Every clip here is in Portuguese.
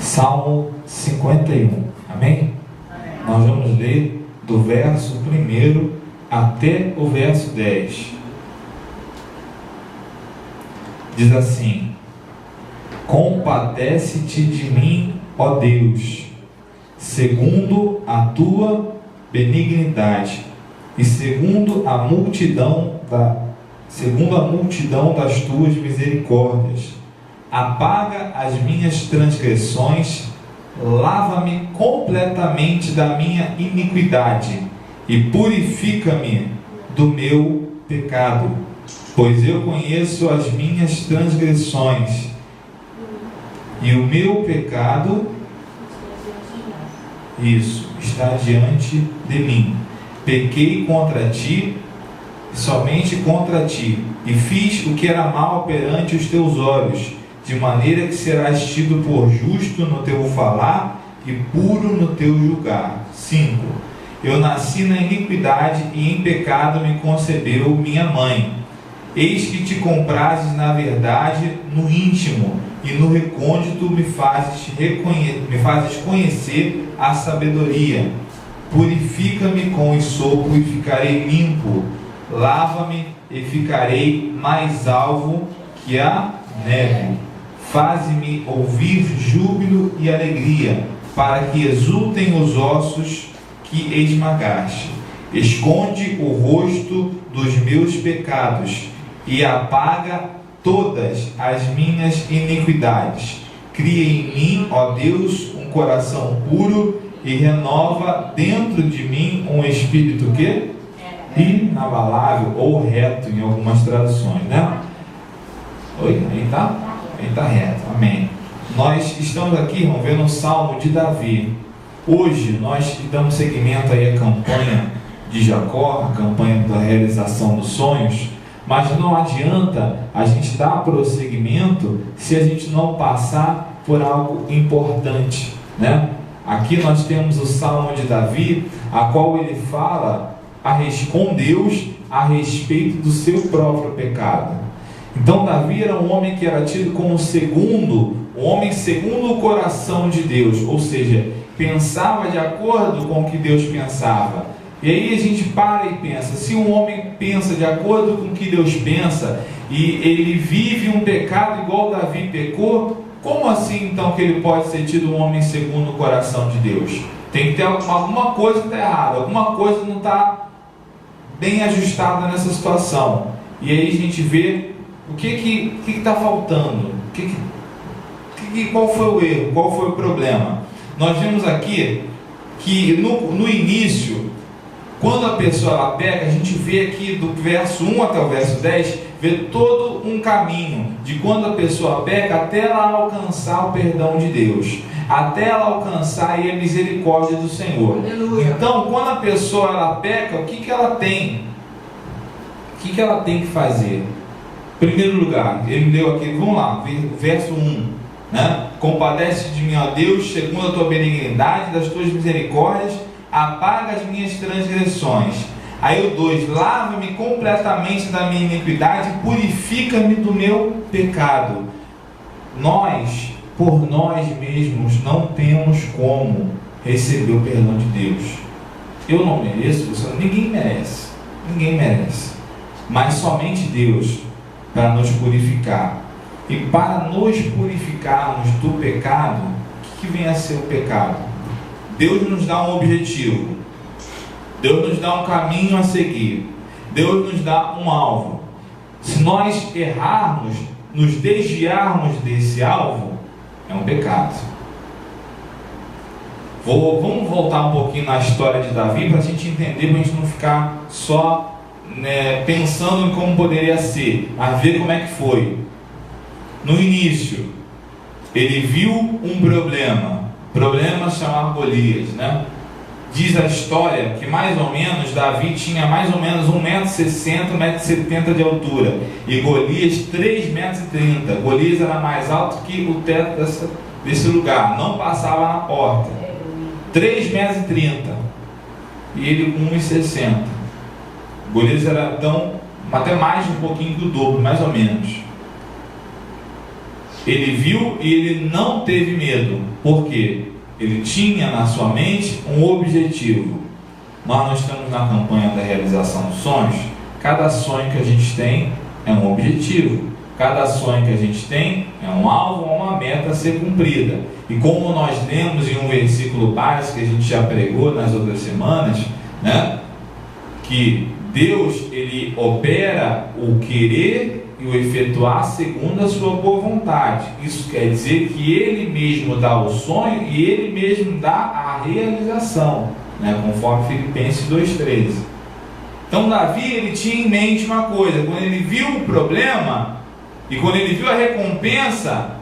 Salmo 51, amém? Nós vamos ler do verso 1 até o verso 10. Diz assim: compadece-te de mim, ó Deus, segundo a tua benignidade e segundo a multidão das tuas misericórdias. Apaga as minhas transgressões, lava-me completamente da minha iniquidade e purifica-me do meu pecado, pois eu conheço as minhas transgressões e o meu pecado, está diante de mim. Pequei contra ti, somente contra ti, e fiz o que era mal perante os teus olhos, de maneira que serás tido por justo no teu falar e puro no teu julgar. 5. Eu nasci na iniquidade e em pecado me concebeu minha mãe. Eis que te comprases na verdade no íntimo, e no recôndito me fazes conhecer a sabedoria. Purifica-me com esopo e ficarei limpo. Lava-me e ficarei mais alvo que a neve. Faze-me ouvir júbilo e alegria, para que exultem os ossos que esmagaste. Esconde o rosto dos meus pecados e apaga todas as minhas iniquidades. Cria em mim, ó Deus, um coração puro e renova dentro de mim um espírito que? Inabalável ou reto, em algumas traduções, né? Oi? Aí tá reto, amém. Nós estamos aqui, vamos ver, no Salmo de Davi. Hoje nós damos seguimento aí à campanha de Jacó, a campanha da realização dos sonhos, mas não adianta a gente dar prosseguimento se a gente não passar por algo importante, né? Aqui nós temos o Salmo de Davi, a qual ele fala com Deus a respeito do seu próprio pecado. Então Davi era um homem que era tido como um homem segundo o coração de Deus, ou seja, pensava de acordo com o que Deus pensava. E aí a gente para e pensa, se um homem pensa de acordo com o que Deus pensa, e ele vive um pecado igual Davi pecou, como assim então que ele pode ser tido um homem segundo o coração de Deus? Tem que ter alguma coisa que está errada, alguma coisa não está bem ajustada nessa situação. E aí a gente vê o que está faltando, qual foi o erro, qual foi o problema. Nós vemos aqui que no início, quando a pessoa ela peca, a gente vê aqui do verso 1 até o verso 10, vê todo um caminho de quando a pessoa peca até ela alcançar o perdão de Deus, até ela alcançar aí a misericórdia do Senhor. Aleluia. Então, quando a pessoa ela peca, o que ela tem? O que ela tem que fazer? Em primeiro lugar, ele deu aqui, vamos lá, verso 1, né? Compadece de mim, ó Deus, segundo a tua benignidade, das tuas misericórdias, apaga as minhas transgressões. Aí o 2, lava-me completamente da minha iniquidade, purifica-me do meu pecado. Nós, por nós mesmos, não temos como receber o perdão de Deus. Eu não mereço, ninguém merece, mas somente Deus, para nos purificar. E para nos purificarmos do pecado, o que vem a ser o pecado? Deus nos dá um objetivo, Deus nos dá um caminho a seguir, Deus nos dá um alvo. Se nós errarmos, nos desviarmos desse alvo, é um pecado. Vamos voltar um pouquinho na história de Davi para a gente entender, para a gente não ficar só pensando em como poderia ser, mas ver como é que foi. No início, ele viu um problema chamado Golias, né? Diz a história que mais ou menos Davi tinha mais ou menos 1,60 m, 1,70 m de altura, e Golias 3,30 m. Golias era mais alto que o teto desse lugar, não passava na porta. 3,30 m e ele com 1,60 m. Golias era então até mais um pouquinho do dobro, mais ou menos. Ele viu e ele não teve medo. Por quê? Ele tinha na sua mente um objetivo. Nós estamos na campanha da realização dos sonhos. Cada sonho que a gente tem é um objetivo. Cada sonho que a gente tem é um alvo, uma meta a ser cumprida. E como nós lemos em um versículo básico que a gente já pregou nas outras semanas, né, que Deus, ele opera o querer e o efetuar segundo a sua boa vontade. Isso quer dizer que ele mesmo dá o sonho e ele mesmo dá a realização, né, conforme Filipenses 2,13. Então Davi, ele tinha em mente uma coisa: quando ele viu o problema e quando ele viu a recompensa,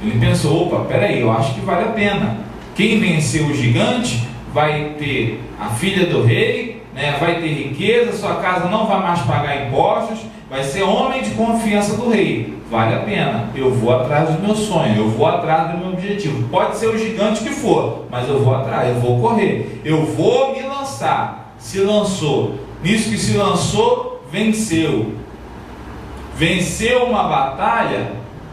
ele pensou: opa, peraí, eu acho que vale a pena. Quem venceu o gigante vai ter a filha do rei, né, vai ter riqueza, sua casa não vai mais pagar impostos, vai ser homem de confiança do rei. Vale a pena, eu vou atrás do meu sonho, eu vou atrás do meu objetivo. Pode ser o gigante que for, mas eu vou atrás, eu vou correr, eu vou me lançar. Se lançou, nisso que se lançou, venceu. Venceu uma batalha,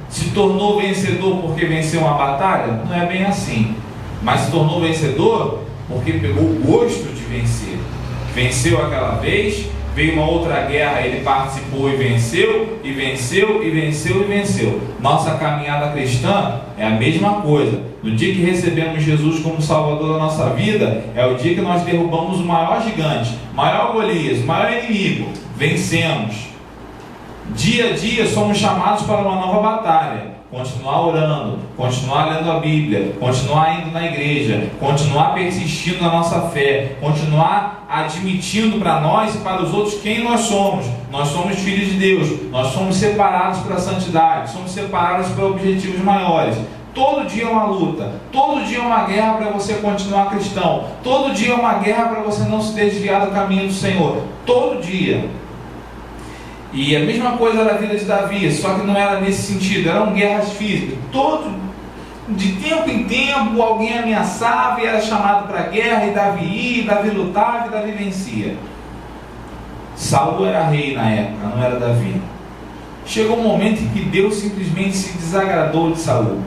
se tornou vencedor porque venceu uma batalha? Não é bem assim, mas se tornou vencedor porque pegou o gosto de vencer. Venceu aquela vez, veio uma outra guerra, ele participou e venceu, e venceu, e venceu, e venceu. Nossa caminhada cristã é a mesma coisa. No dia que recebemos Jesus como Salvador da nossa vida, é o dia que nós derrubamos o maior gigante, maior Golias, o maior inimigo. Vencemos. Dia a dia somos chamados para uma nova batalha. Continuar orando, continuar lendo a Bíblia, continuar indo na igreja, continuar persistindo na nossa fé, continuar admitindo para nós e para os outros quem nós somos. Nós somos filhos de Deus, nós somos separados para a santidade, somos separados para objetivos maiores. Todo dia é uma luta, todo dia é uma guerra para você continuar cristão, todo dia é uma guerra para você não se desviar do caminho do Senhor, todo dia. E a mesma coisa era a vida de Davi, só que não era nesse sentido, eram guerras físicas. De tempo em tempo alguém ameaçava e era chamado para a guerra, e Davi ia, Davi lutava e Davi vencia. Saul era rei na época, não era Davi. Chegou um momento em que Deus simplesmente se desagradou de Saul.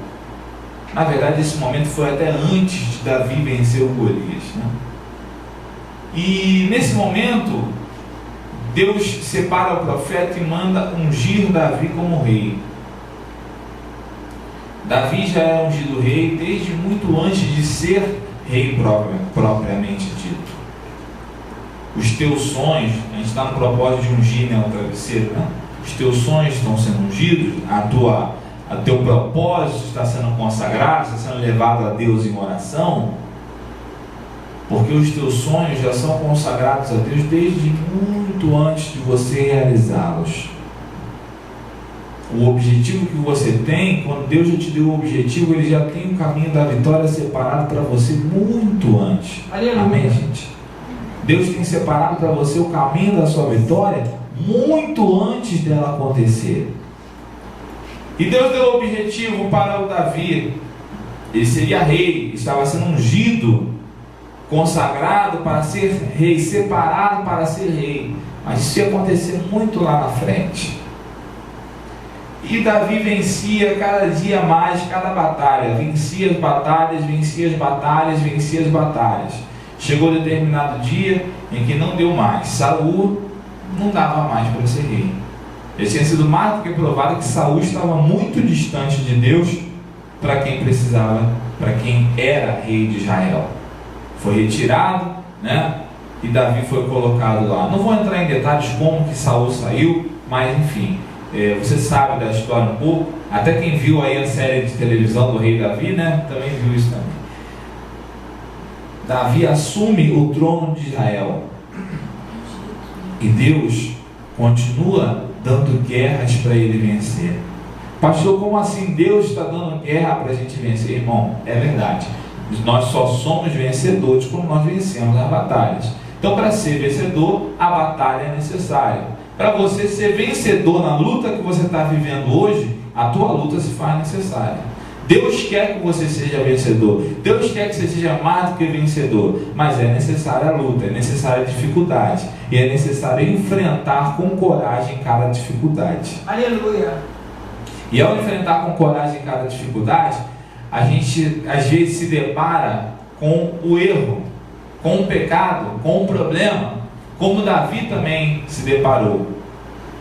Na verdade, esse momento foi até antes de Davi vencer o Golias, né? E nesse momento Deus separa o profeta e manda ungir Davi como rei. Davi já era ungido rei desde muito antes de ser rei propriamente dito. Os teus sonhos, a gente está no propósito de ungir, né, o travesseiro, né? Os teus sonhos estão sendo ungidos, a teu propósito está sendo consagrado, está sendo levado a Deus em oração. Porque os teus sonhos já são consagrados a Deus desde muito antes de você realizá-los. O objetivo que você tem, quando Deus já te deu o objetivo, Ele já tem o caminho da vitória separado para você muito antes. Aleluia. Amém, gente? Deus tem separado para você o caminho da sua vitória muito antes dela acontecer. E Deus deu o objetivo para o Davi. Ele seria rei, estava sendo ungido, consagrado para ser rei, separado para ser rei. Mas isso ia acontecer muito lá na frente. E Davi vencia cada dia mais, cada batalha. Vencia as batalhas, vencia as batalhas, vencia as batalhas. Chegou determinado dia em que não deu mais. Saul não dava mais para ser rei. Ele tinha sido mais do que provado que Saul estava muito distante de Deus para quem precisava, para quem era rei de Israel. Foi retirado, né? E Davi foi colocado lá. Não vou entrar em detalhes como que Saul saiu, mas enfim, você sabe da história um pouco. Até quem viu aí a série de televisão do rei Davi, né? Também viu isso também. Davi assume o trono de Israel. E Deus continua dando guerras para ele vencer. Pastor, como assim Deus está dando guerra para a gente vencer? Irmão, é verdade. Nós só somos vencedores quando nós vencemos as batalhas. Então, para ser vencedor, a batalha é necessária. Para você ser vencedor na luta que você está vivendo hoje, a tua luta se faz necessária. Deus quer que você seja vencedor. Deus quer que você seja mais do que vencedor. Mas é necessária a luta, é necessária a dificuldade. E é necessário enfrentar com coragem cada dificuldade. Aleluia! E ao enfrentar com coragem cada dificuldade, a gente às vezes se depara com o erro, com o pecado, com o problema, como Davi também se deparou.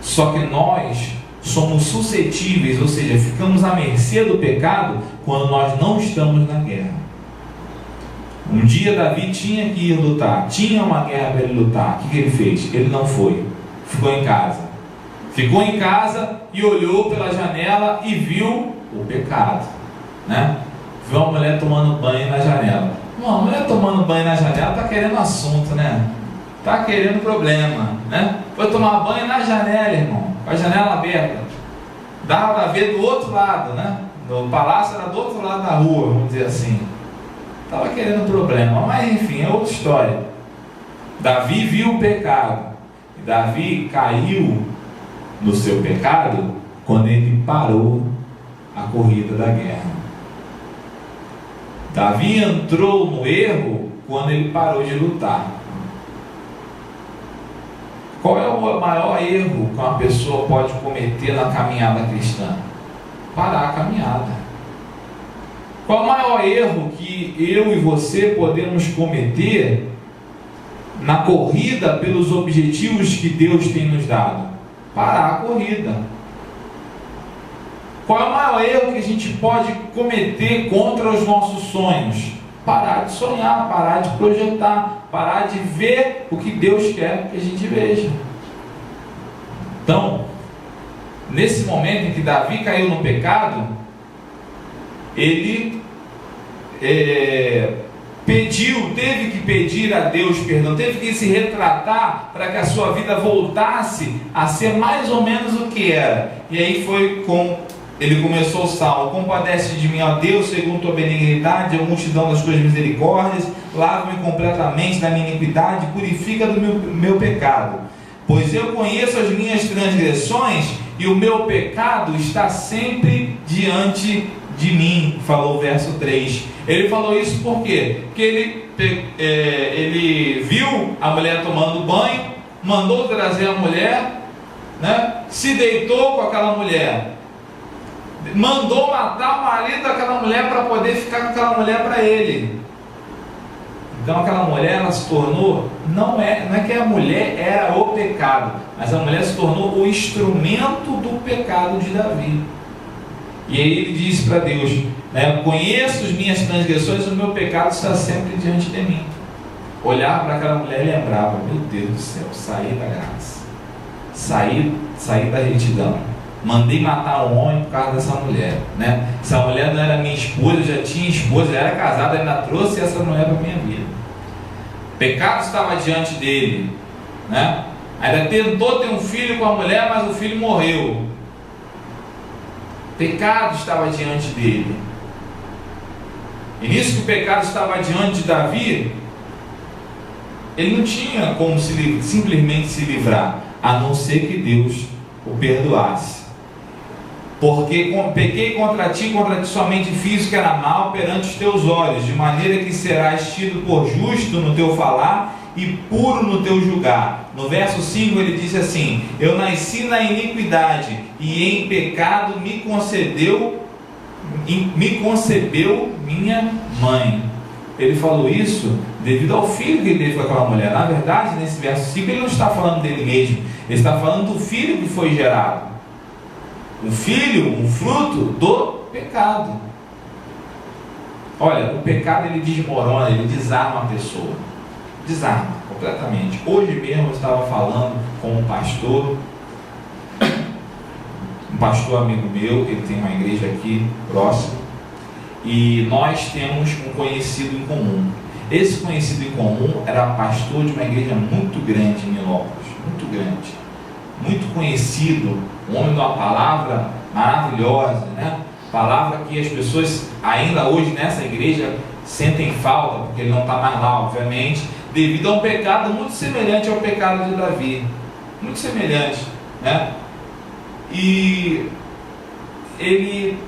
Só que nós somos suscetíveis, ou seja, ficamos à mercê do pecado quando nós não estamos na guerra. Um dia Davi tinha que ir lutar, tinha uma guerra para ele lutar. O que ele fez? Ele não foi, ficou em casa. Ficou em casa e olhou pela janela e viu o pecado, né? Viu uma mulher tomando banho na janela. Uma mulher tomando banho na janela está querendo assunto, né? Está querendo problema, né? Foi tomar banho na janela, irmão, com a janela aberta. Dava para ver do outro lado, né? O palácio era do outro lado da rua, vamos dizer assim. Estava querendo problema, mas enfim, é outra história. Davi viu o pecado. E Davi caiu no seu pecado quando ele parou a corrida da guerra. Davi entrou no erro quando ele parou de lutar. Qual é o maior erro que uma pessoa pode cometer na caminhada cristã? Parar a caminhada. Qual é o maior erro que eu e você podemos cometer na corrida pelos objetivos que Deus tem nos dado? Parar a corrida. Qual é o maior erro que a gente pode cometer contra os nossos sonhos? Parar de sonhar, parar de projetar, parar de ver o que Deus quer que a gente veja. Então, nesse momento em que Davi caiu no pecado, ele teve que pedir a Deus perdão, teve que se retratar para que a sua vida voltasse a ser mais ou menos o que era. E aí ele começou o salmo: compadece de mim, ó Deus, segundo tua benignidade, a multidão das tuas misericórdias, lava-me completamente da minha iniquidade, purifica do meu pecado, pois eu conheço as minhas transgressões e o meu pecado está sempre diante de mim, falou o verso 3. Ele falou isso por quê? Porque ele viu a mulher tomando banho, mandou trazer a mulher, né? Se deitou com aquela mulher, mandou matar o marido daquela mulher para poder ficar com aquela mulher para ele. Então aquela mulher, ela se tornou, não é que a mulher era o pecado, mas a mulher se tornou o instrumento do pecado de Davi. E aí ele disse para Deus, né, conheço as minhas transgressões, o meu pecado está sempre diante de mim. Olhava para aquela mulher e lembrava, meu Deus do céu, saí da graça, saí da retidão, mandei matar um homem por causa dessa mulher, né? Essa mulher não era minha esposa, eu já tinha esposa, já era casada, ainda trouxe essa mulher para a minha vida. O pecado estava diante dele, né? Ainda tentou ter um filho com a mulher, mas o filho morreu. O pecado estava diante dele. E nisso que o pecado estava diante de Davi, ele não tinha como simplesmente se livrar, a não ser que Deus o perdoasse. Porque pequei contra ti somente fiz o que era mal perante os teus olhos, de maneira que serás tido por justo no teu falar e puro no teu julgar. No verso 5 ele disse assim: eu nasci na iniquidade e em pecado me concebeu minha mãe. Ele falou isso devido ao filho que ele teve com aquela mulher. Na verdade, nesse verso 5 ele não está falando dele mesmo, ele está falando do filho que foi gerado. Um filho, um fruto do pecado. Olha, o pecado ele desmorona, ele desarma a pessoa. Desarma completamente. Hoje mesmo eu estava falando com um pastor amigo meu, ele tem uma igreja aqui próximo, e nós temos um conhecido em comum. Esse conhecido em comum era pastor de uma igreja muito grande em Nilópolis, muito grande, muito conhecido, um homem de uma palavra maravilhosa, né? Palavra que as pessoas ainda hoje nessa igreja sentem falta, porque ele não está mais lá, obviamente, devido a um pecado muito semelhante ao pecado de Davi, muito semelhante, né? E ele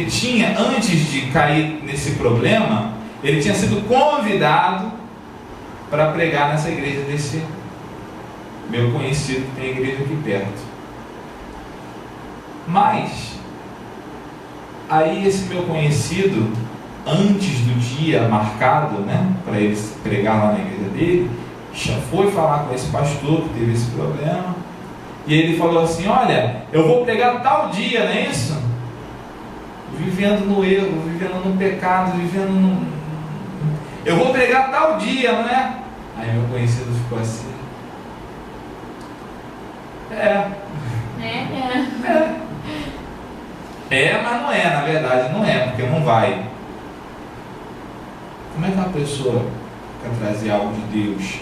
tinha, antes de cair nesse problema, ele tinha sido convidado para pregar nessa igreja desse meu conhecido que tem a igreja aqui perto. Mas aí esse meu conhecido, antes do dia marcado, né, para ele pregar lá na igreja dele, já foi falar com esse pastor que teve esse problema, e ele falou assim: olha, eu vou pregar tal dia, não é isso? Vivendo no erro, vivendo no pecado, vivendo no... eu vou pregar tal dia, não é? Aí meu conhecido ficou assim: mas não é, na verdade não é, porque não vai. Como é que uma pessoa quer trazer algo de Deus?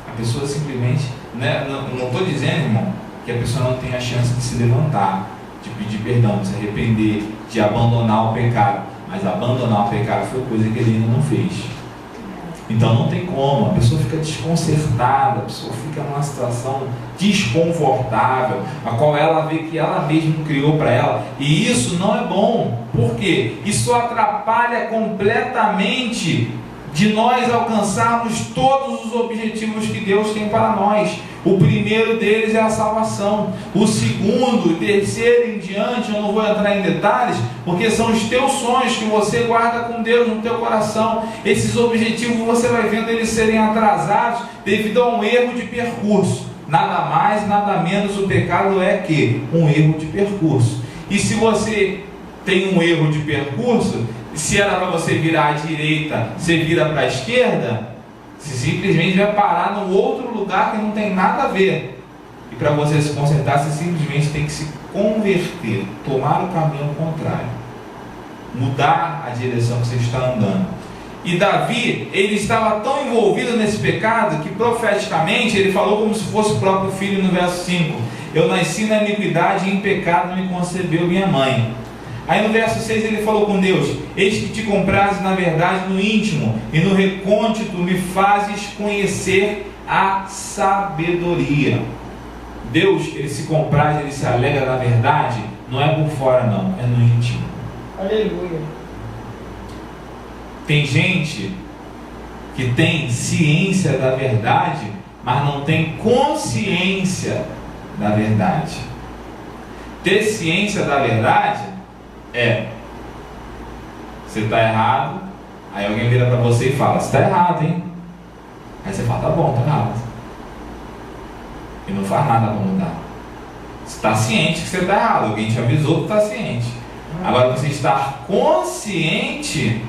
A pessoa simplesmente, né, não estou dizendo, irmão, que a pessoa não tem a chance de se levantar, de pedir perdão, de se arrepender, de abandonar o pecado, mas abandonar o pecado foi coisa que ele ainda não fez. Então não tem como, a pessoa fica desconcertada, a pessoa fica numa situação desconfortável, a qual ela vê que ela mesma criou para ela, e isso não é bom. Por quê? Isso atrapalha completamente de nós alcançarmos todos os objetivos que Deus tem para nós. O primeiro deles é a salvação. O segundo e terceiro em diante, eu não vou entrar em detalhes, porque são os teus sonhos que você guarda com Deus no teu coração. Esses objetivos você vai vendo eles serem atrasados devido a um erro de percurso. Nada mais, nada menos, o pecado é que um erro de percurso. E se você tem um erro de percurso, se era para você virar à direita, você vira para a esquerda, você simplesmente vai parar no outro lugar que não tem nada a ver. E para você se consertar, você simplesmente tem que se converter, tomar o caminho contrário, mudar a direção que você está andando. E Davi, ele estava tão envolvido nesse pecado que profeticamente ele falou como se fosse o próprio filho no verso 5: eu nasci na iniquidade e em pecado me concebeu minha mãe. Aí no verso 6 ele falou com Deus: eis que te comprases na verdade no íntimo, e no recôndito me fazes conhecer a sabedoria. Deus, ele se compraz, ele se alegra na verdade, não é por fora não, é no íntimo. Aleluia. Tem gente que tem ciência da verdade, mas não tem consciência da verdade. Ter ciência da verdade você está errado, aí alguém vira para você e fala: você está errado, hein? Aí você fala: tá bom, está errado, e não faz nada para mudar. Você está ciente que você está errado, alguém te avisou que está ciente. Agora, você estar consciente,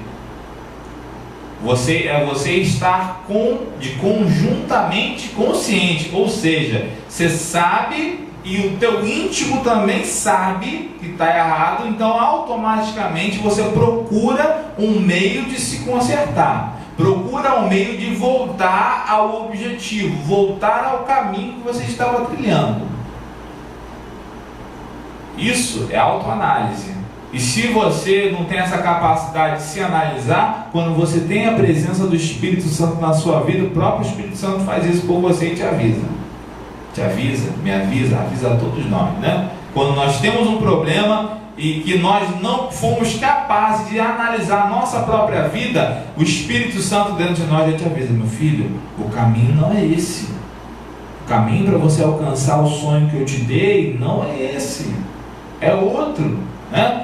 você estar conjuntamente consciente, ou seja, você sabe e o teu íntimo também sabe que está errado, então automaticamente você procura um meio de se consertar, procura um meio de voltar ao objetivo, voltar ao caminho que você estava trilhando. Isso é autoanálise. E se você não tem essa capacidade de se analisar, quando você tem a presença do Espírito Santo na sua vida, o próprio Espírito Santo faz isso por você e te avisa. Te avisa, me avisa, avisa a todos nós, né? Quando nós temos um problema e que nós não fomos capazes de analisar a nossa própria vida, o Espírito Santo dentro de nós já te avisa: meu filho, o caminho não é esse. O caminho para você alcançar o sonho que eu te dei não é esse, é outro, né?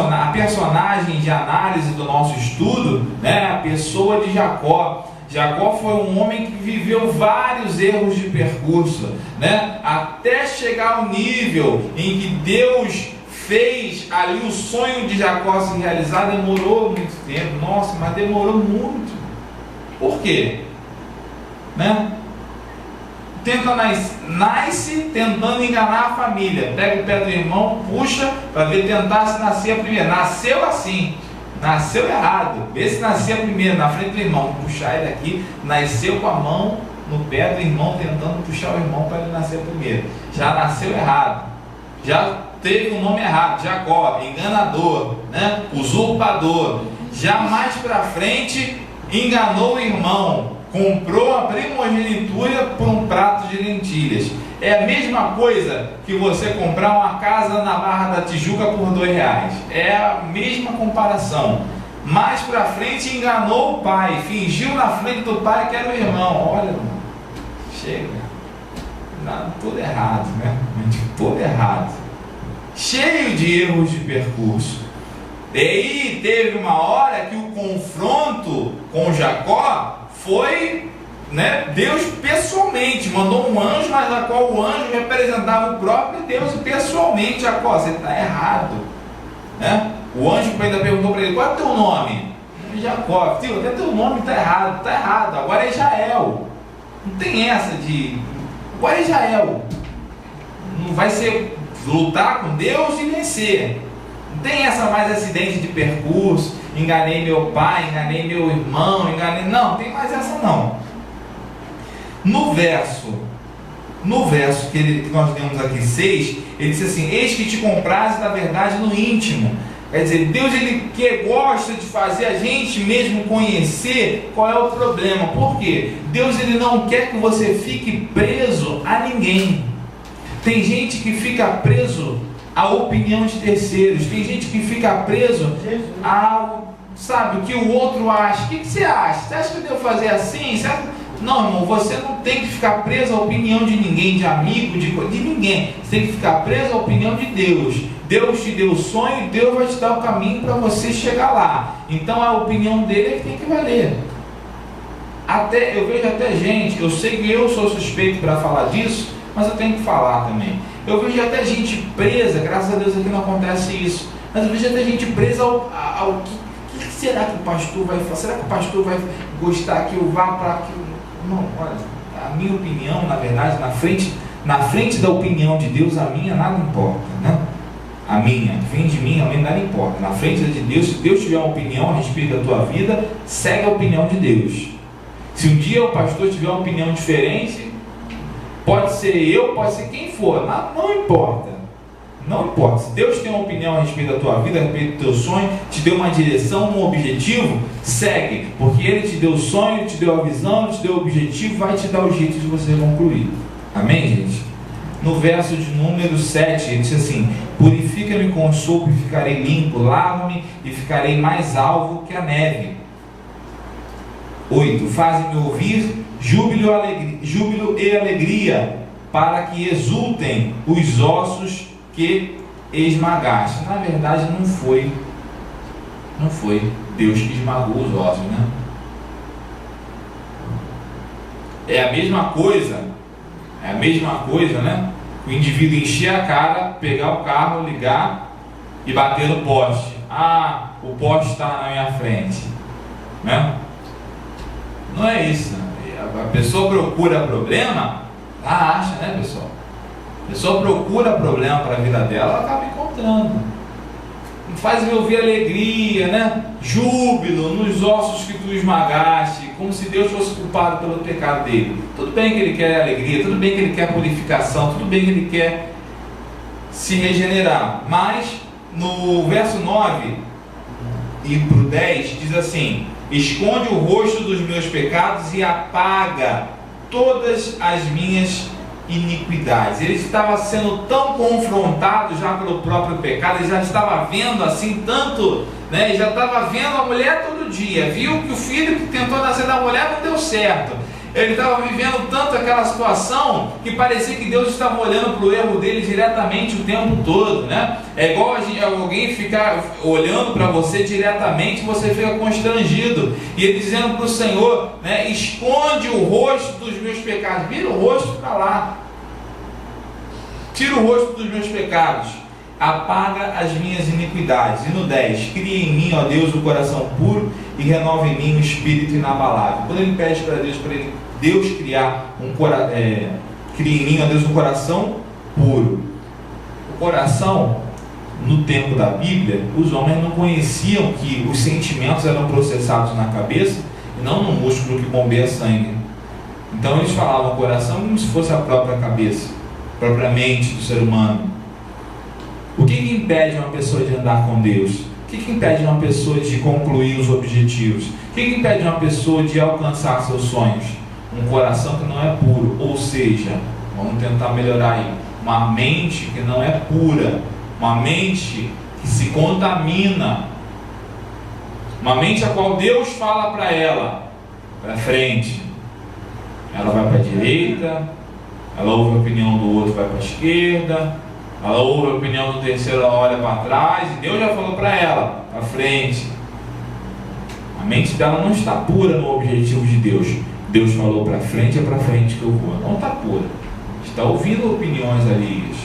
A personagem de análise do nosso estudo, né? A pessoa de Jacó. Jacó foi um homem que viveu vários erros de percurso, né? Até chegar ao nível em que Deus fez ali o sonho de Jacó se realizar. Demorou muito tempo, nossa, mas demorou muito. Por quê? Né? Nasce tentando enganar a família, pega o pé do irmão, puxa para ver, tentar se nascer a primeira. Nasceu assim, nasceu errado. Vê se nascia primeiro na frente do irmão, puxar ele aqui, nasceu com a mão no pé do irmão, tentando puxar o irmão para ele nascer primeiro. Já nasceu errado, já teve um nome errado: Jacó, enganador, né? Usurpador. Já mais para frente enganou o irmão, comprou a primogenitura por um prato de lentilhas. É a mesma coisa que você comprar uma casa na Barra da Tijuca por R$2. É a mesma comparação. Mais para frente enganou o pai, fingiu na frente do pai que era o irmão. Olha, chega, tudo errado, né? todo errado, cheio de erros de percurso. E aí teve uma hora que o confronto com Jacó foi, Deus pessoalmente mandou um anjo, mas a qual o anjo representava o próprio Deus pessoalmente. Jacó, você está errado, O anjo ainda perguntou para ele: qual é o teu nome? Jacó. Tio, até teu nome está errado, agora é Israel. Não tem essa de agora é Israel. Não vai ser lutar com Deus e vencer. Não tem essa mais acidente de percurso, enganei meu pai, enganei meu irmão, não tem mais essa não. No verso que nós lemos aqui 6, ele diz assim: eis que te compraze da verdade no íntimo. Quer dizer, Deus ele gosta de fazer a gente mesmo conhecer qual é o problema. Por quê? Deus ele não quer que você fique preso a ninguém. Tem gente que fica preso à opinião de terceiros. Tem gente que fica preso ao, o que o outro acha. O que você acha? Você acha que eu devo fazer assim? Não, irmão, você não tem que ficar preso à opinião de ninguém, de amigo, de ninguém. Você tem que ficar preso à opinião de Deus. Deus te deu o sonho, Deus vai te dar o caminho para você chegar lá. Então a opinião dele é que tem que valer. Eu vejo até gente, eu sei que eu sou suspeito para falar disso, mas eu tenho que falar também. Eu vejo até gente presa, graças a Deus aqui não acontece isso, mas eu vejo até gente presa ao que será que o pastor vai fazer? Será que o pastor vai gostar que eu vá para aquilo? Não, olha, a minha opinião, na verdade, na frente da opinião de Deus, a minha nada importa, A minha, vem de mim, a minha nada importa. Na frente de Deus, se Deus tiver uma opinião a respeito da tua vida, segue a opinião de Deus. Se um dia o pastor tiver uma opinião diferente, pode ser eu, pode ser quem for, não importa. Não importa. Se Deus tem uma opinião a respeito da tua vida, a respeito do teu sonho, te deu uma direção, um objetivo, segue. Porque Ele te deu o sonho, te deu a visão, te deu o objetivo, vai te dar o jeito de você concluir. Amém, gente? No verso de número 7, ele diz assim: purifica-me com sopo e ficarei limpo, lava-me e ficarei mais alvo que a neve. 8. Faz-me ouvir júbilo e alegria, para que exultem os ossos que esmagaste. Na verdade não foi Deus que esmagou os ossos, É a mesma coisa, o indivíduo encher a cara, pegar o carro, ligar e bater no poste. O poste está na minha frente, Não é isso. A pessoa procura problema, acha, pessoal? A pessoa procura problema para a vida dela, ela acaba encontrando. Faz-me ouvir alegria, júbilo nos ossos que tu esmagaste, como se Deus fosse culpado pelo pecado dele. Tudo bem que ele quer alegria, tudo bem que ele quer purificação, tudo bem que ele quer se regenerar, mas no verso 9 e para o 10 diz assim: esconde o rosto dos meus pecados e apaga todas as minhas iniquidades. Ele estava sendo tão confrontado já pelo próprio pecado, ele já estava vendo assim tanto, ele já estava vendo a mulher todo dia, viu que o filho que tentou nascer da mulher não deu certo, ele estava vivendo tanto aquela situação que parecia que Deus estava olhando para o erro dele diretamente o tempo todo, É igual alguém ficar olhando para você diretamente, você fica constrangido, e ele dizendo para o Senhor, esconde o rosto dos meus pecados, vira o rosto para lá, tira o rosto dos meus pecados, apaga as minhas iniquidades. E no 10, cria em mim, ó Deus, o coração puro e renova em mim o espírito inabalável. Quando ele pede para Deus criar cria em mim, ó Deus, um coração puro. O coração, no tempo da Bíblia, os homens não conheciam que os sentimentos eram processados na cabeça e não no músculo que bombeia sangue. Então eles falavam coração como se fosse a própria cabeça, a própria mente do ser humano. O que impede uma pessoa de andar com Deus? O que impede uma pessoa de concluir os objetivos? O que impede uma pessoa de alcançar seus sonhos? Um coração que não é puro, ou seja, vamos tentar melhorar aí, uma mente que não é pura, uma mente que se contamina, uma mente a qual Deus fala para ela, para frente, ela vai para a direita, ela ouve a opinião do outro, vai para a esquerda, ela ouve a opinião do terceiro, ela olha para trás, e Deus já falou para ela, para frente. A mente dela não está pura no objetivo de Deus. Deus falou para frente, é para frente que eu vou. Não está pura. Está ouvindo opiniões alheias.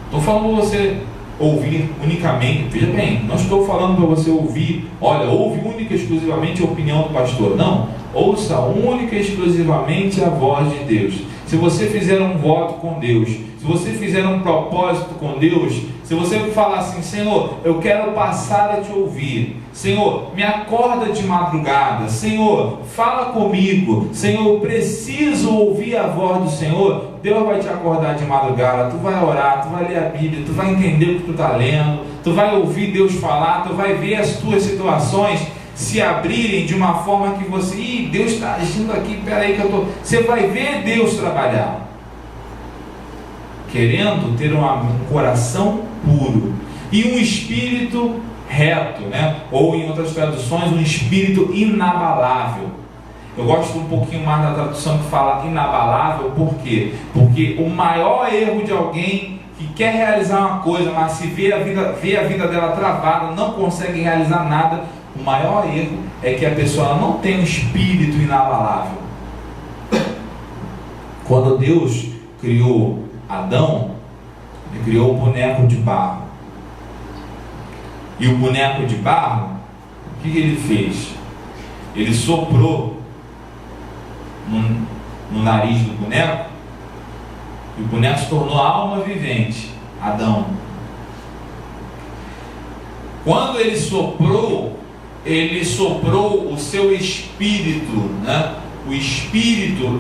Estou falando para você ouvir unicamente. Veja bem, não estou falando para você ouvir, olha, ouve única e exclusivamente a opinião do pastor. Não, ouça única e exclusivamente a voz de Deus. Se você fizer um voto com Deus, se você fizer um propósito com Deus, se você falar assim, Senhor, eu quero passar a te ouvir, Senhor, me acorda de madrugada, Senhor, fala comigo, Senhor, eu preciso ouvir a voz do Senhor, Deus vai te acordar de madrugada, tu vai orar, tu vai ler a Bíblia, tu vai entender o que tu está lendo, tu vai ouvir Deus falar, tu vai ver as tuas situações se abrirem de uma forma que você, Deus está agindo aqui, peraí que eu estou, você vai ver Deus trabalhar, querendo ter um coração puro e um espírito reto, né? Ou em outras traduções, um espírito inabalável. Eu gosto um pouquinho mais da tradução que fala inabalável, por quê? Porque o maior erro de alguém que quer realizar uma coisa, mas se vê a vida dela travada, não consegue realizar nada, o maior erro é que a pessoa não tem um espírito inabalável. Quando Deus criou Adão, ele criou um boneco de barro. E o boneco de barro, o que ele fez? Ele soprou no nariz do boneco, e o boneco se tornou a alma vivente, Adão. Quando ele soprou o seu espírito, né? O espírito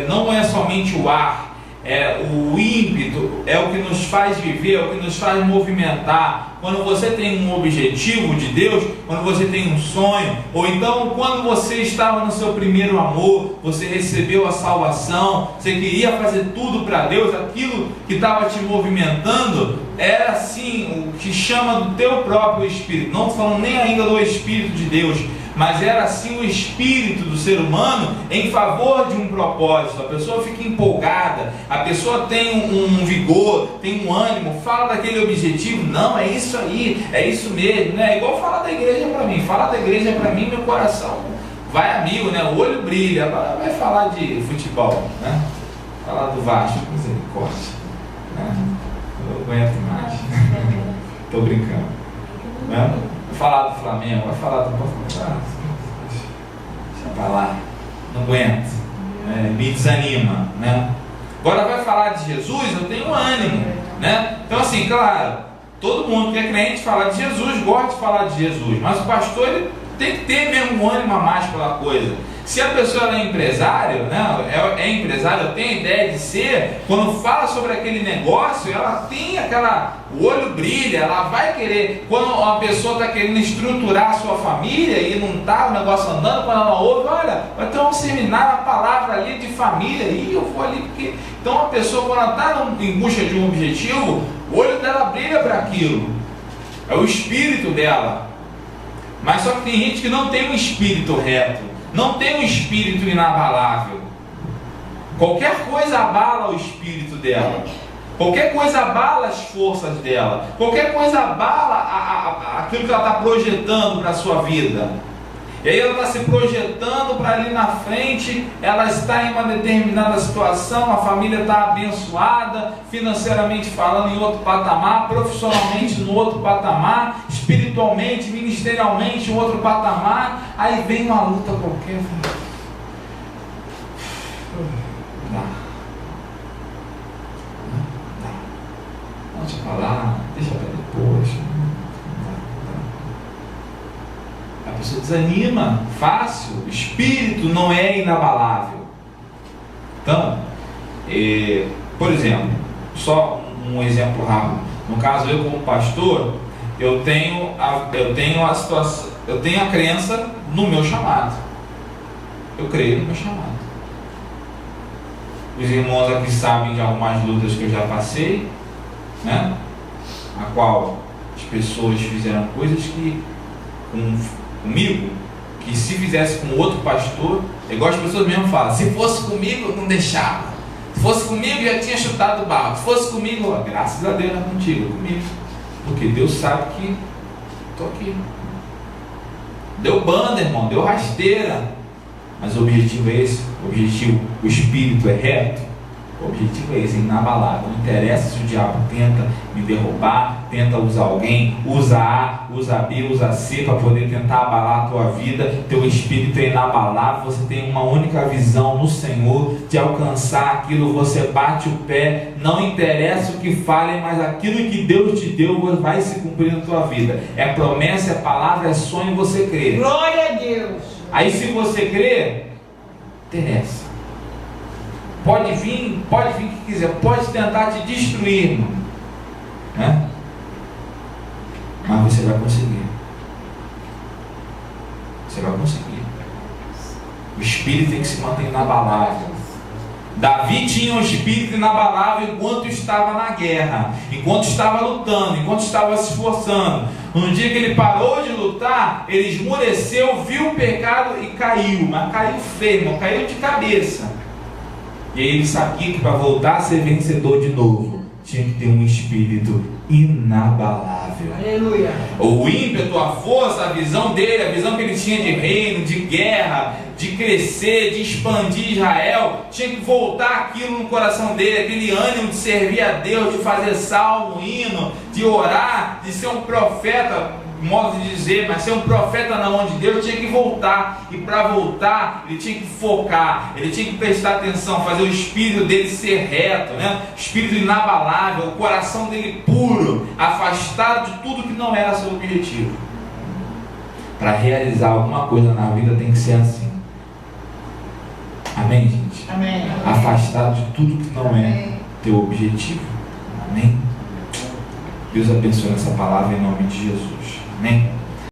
não é somente o ar, é o ímpeto, é o que nos faz viver, é o que nos faz movimentar. Quando você tem um objetivo de Deus, quando você tem um sonho, ou então quando você estava no seu primeiro amor, você recebeu a salvação, você queria fazer tudo para Deus, aquilo que estava te movimentando era assim, o que chama do teu próprio espírito. Não estou falando nem ainda do Espírito de Deus, mas era assim o espírito do ser humano em favor de um propósito. A pessoa fica empolgada, a pessoa tem um vigor, tem um ânimo, fala daquele objetivo. Não, é isso aí, é isso mesmo, né? É igual falar da igreja para mim. Falar da igreja para mim, meu coração vai amigo, né? O olho brilha. Agora vai falar de futebol, né? Falar do Vasco, misericórdia, né? Eu não aguento mais. Estou brincando, né? Falar do Flamengo, vai falar do deixa pra lá, não aguento, me desanima, né? Agora vai falar de Jesus, eu tenho ânimo, né? Então assim, claro, todo mundo que é crente fala de Jesus, gosta de falar de Jesus, mas o pastor ele tem que ter mesmo um ânimo a mais pela coisa. Se a pessoa é empresário, né, é empresário, tem a ideia de ser, quando fala sobre aquele negócio, ela tem o olho brilha, ela vai querer, quando uma pessoa está querendo estruturar a sua família e não está o negócio andando, quando ela ouve, olha, vai ter um seminário, uma palavra ali de família, e eu vou ali, porque... Então a pessoa, quando ela está em busca de um objetivo, o olho dela brilha para aquilo, é o espírito dela. Mas só que tem gente que não tem um espírito reto, não tem um espírito inabalável. Qualquer coisa abala o espírito dela, qualquer coisa abala as forças dela, qualquer coisa abala aquilo que ela está projetando para a sua vida. E aí ela está se projetando para ali na frente, ela está em uma determinada situação, a família está abençoada, financeiramente falando em outro patamar, profissionalmente no outro patamar, espiritualmente, ministerialmente em outro patamar, aí vem uma luta qualquer. Deixa pra lá, deixa pra depois. A pessoa desanima fácil, o espírito não é inabalável. Então, por exemplo, só um exemplo rápido. No caso, eu como pastor, eu tenho a situação, eu tenho a crença no meu chamado. Eu creio no meu chamado. Os irmãos aqui sabem de algumas lutas que eu já passei, né? A qual as pessoas fizeram coisas que comigo, que se fizesse com outro pastor, é igual as pessoas mesmo falam, se fosse comigo, não deixava. Fosse comigo, já tinha chutado o barco. Fosse comigo, ó, graças a Deus, não é contigo, é comigo. Porque Deus sabe que estou aqui. Deu banda, irmão, deu rasteira. Mas o objetivo é esse. O espírito é reto. O objetivo é esse, é inabalável. Não interessa se o diabo tenta me derrubar, tenta usar alguém, usa A, usa B, usa C para poder tentar abalar a tua vida. Teu espírito é inabalável, você tem uma única visão no Senhor de alcançar aquilo, você bate o pé, não interessa o que falem, mas aquilo que Deus te deu vai se cumprir na tua vida. É promessa, é palavra, é sonho, você crê. Glória a Deus. Aí se você crê, interessa. Pode vir o que quiser, pode tentar te destruir, irmão, né? Mas você vai conseguir. Você vai conseguir. O espírito tem que se manter inabalável. Davi tinha um espírito inabalável enquanto estava na guerra, enquanto estava lutando, enquanto estava se esforçando. No dia que ele parou de lutar, ele esmoreceu, viu o pecado e caiu. Mas caiu feio, irmão, caiu de cabeça. E aí ele sabia que para voltar a ser vencedor de novo, tinha que ter um espírito inabalável. Aleluia. O ímpeto, a força, a visão dele, a visão que ele tinha de reino, de guerra, de crescer, de expandir Israel, tinha que voltar aquilo no coração dele, aquele ânimo de servir a Deus, de fazer salmo, hino, de orar, de ser um profeta, modo de dizer, mas ser um profeta na mão de Deus, tinha que voltar. E para voltar, ele tinha que focar, ele tinha que prestar atenção, fazer o espírito dele ser reto, né? Espírito inabalável, o coração dele puro, afastado de tudo que não era seu objetivo. Para realizar alguma coisa na vida tem que ser assim. Amém, gente? Amém. Afastado de tudo que não é teu objetivo. Amém? Deus abençoe essa palavra em nome de Jesus. Amém?